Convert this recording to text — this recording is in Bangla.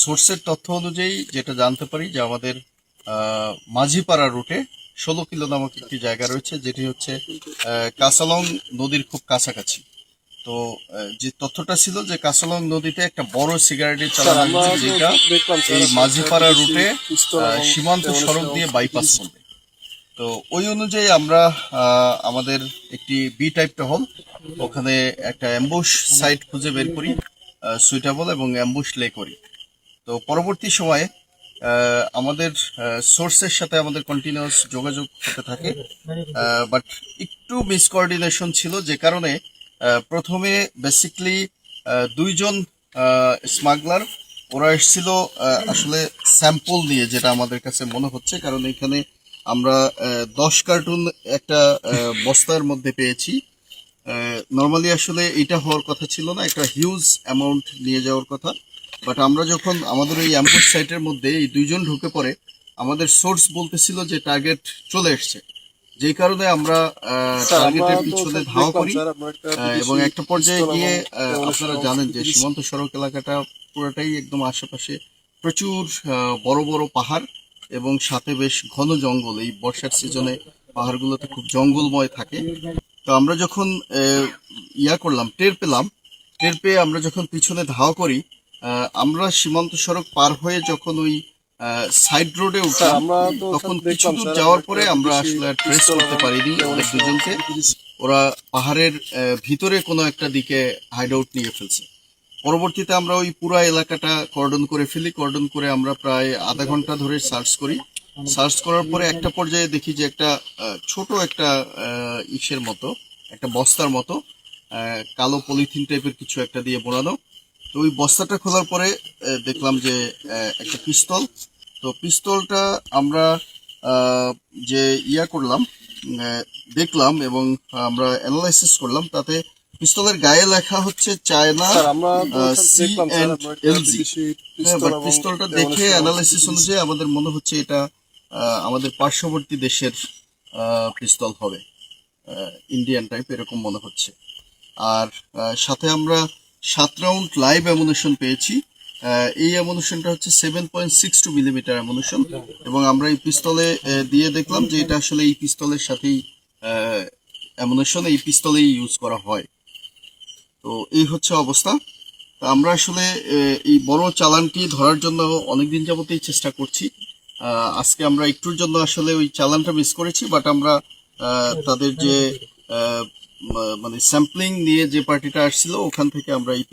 সোর্সের তথ্য অনুযায়ী যেটা জানতে পারি যে আমাদের মাঝিপাড়া রুটে 16 কিলো নামক একটি জায়গা রয়েছে, যেটি হচ্ছে কাসালং নদীর খুব কাছাকাছি। তো যে তথ্যটা ছিল যে কাসালং নদীতে একটা বড় সিগারেটের চালান হচ্ছে, যেটা এই মাঝিপাড়া রুটে সীমান্ত সড়ক দিয়ে বাইপাস করবে। তো ওই অনুযায়ী আমরা আমাদের একটি বি টাইপ টহল, ওখানে একটা অ্যাম্বুশ সাইট খুঁজে বের করি, সুইটেবল, এবং অ্যাম্বুশ লে করি। তো পরবর্তী সময়ে আমাদের সোর্সের সাথে আমাদের কন্টিনিউয়াস যোগাযোগ হতে থাকে, বাট একটু মিসকোঅর্ডিনেশন ছিল, যে কারণে প্রথমে বেসিকলি দুইজন স্মাগলার ওরা এসেছিল আসলে স্যাম্পল নিয়ে, যেটা আমাদের কাছে মনে হচ্ছে, কারণ এখানে আমরা 10 কার্টুন একটা বস্তার মধ্যে পেয়েছি। নর্মালি আসলে এটা হওয়ার কথা ছিল না, একটা হিউজ অ্যামাউন্ট নিয়ে যাওয়ার কথা। বাট আমরা যখন আমাদের এই অ্যাম্বুশ সাইটের মধ্যে এই দুইজন ঢুকে পড়ে, আমাদের সোর্স বলতেছিল যে টার্গেট চলে এসছে, যেই কারণে আমরা টার্গেটের পিছনে ধাওয়া করি। এবং একটা পর্যায়ে গিয়ে আপনারা জানেন যে সীমান্ত সড়ক এলাকাটা পুরোটাই একদম আশেপাশে প্রচুর বড় বড় পাহাড় এবং সাথে বেশ ঘন জঙ্গল। এই বর্ষার সিজনে পাহাড়গুলোতে খুব জঙ্গলময় থাকে। তো আমরা যখন টের পেয়ে আমরা যখন পিছনে ধাওয়া করি, আমরা সীমান্ত সড়ক পার হয়ে যখন ওই সাইড রোডে উঠলাম, তখন কিছু দূর যাওয়ার পরে আমরা আসলে ট্রেস করতে পারিনি ওদের দুজনকে। ওরা পাহাড়ের ভিতরে কোনো একটা দিকে হাইড আউট নিয়ে ফেলছে। পরবর্তীতে আমরা ওই পুরো এলাকাটা কর্ডন করে ফেলি। কর্ডন করে আমরা প্রায় আধা ঘন্টা ধরে সার্চ করি। সার্চ করার পরে একটা পর্যায়ে দেখি যে একটা ছোট একটা ইসের মতো, একটা বস্তার মতো কালো পলিথিন টাইপের কিছু একটা দিয়ে বোনানো। তো ওই বস্তাটা খোলার পরে দেখলাম যে একটা পিস্তল। তো পিস্তলটা আমরা যে করলাম, দেখলাম এবং আমরা অ্যানালাইসিস করলাম, তাতে পিস্তলের গায়ে লেখা হচ্ছে চায়না CNLG। বাট পিস্তলটা দেখে অ্যানালাইসিস অনুযায়ী আমাদের মনে হচ্ছে এটা আমাদের পার্শ্ববর্তী দেশের পিস্তল হবে, ইন্ডিয়ান টাইপ এরকম মনে হচ্ছে। আর সাথে আমরা 7 রাউন্ড লাইভ অ্যামুনেশন পেয়েছি। এই অ্যামুনেশনটা হচ্ছে 7.62 মিলিমিটার অ্যামুনেশন, এবং আমরা এই পিস্তলে দিয়ে দেখলাম যে এটা আসলে এই পিস্তলের সাথেই অ্যামুনেশন এই পিস্তলেই ইউজ করা হয়। তো এই হচ্ছে অবস্থা। তো আমরা আসলে এই বড় চালানটি ধরার জন্য অনেকদিন যাবতেই চেষ্টা করছি। আজকে আমরা একটুর জন্য আসলে ওই চালানটা মিস করেছি, বাট আমরা তাদের যে মানে স্যাম্পলিং নিয়ে যে পার্টিটা আসছিল ওখান থেকে আমরা এই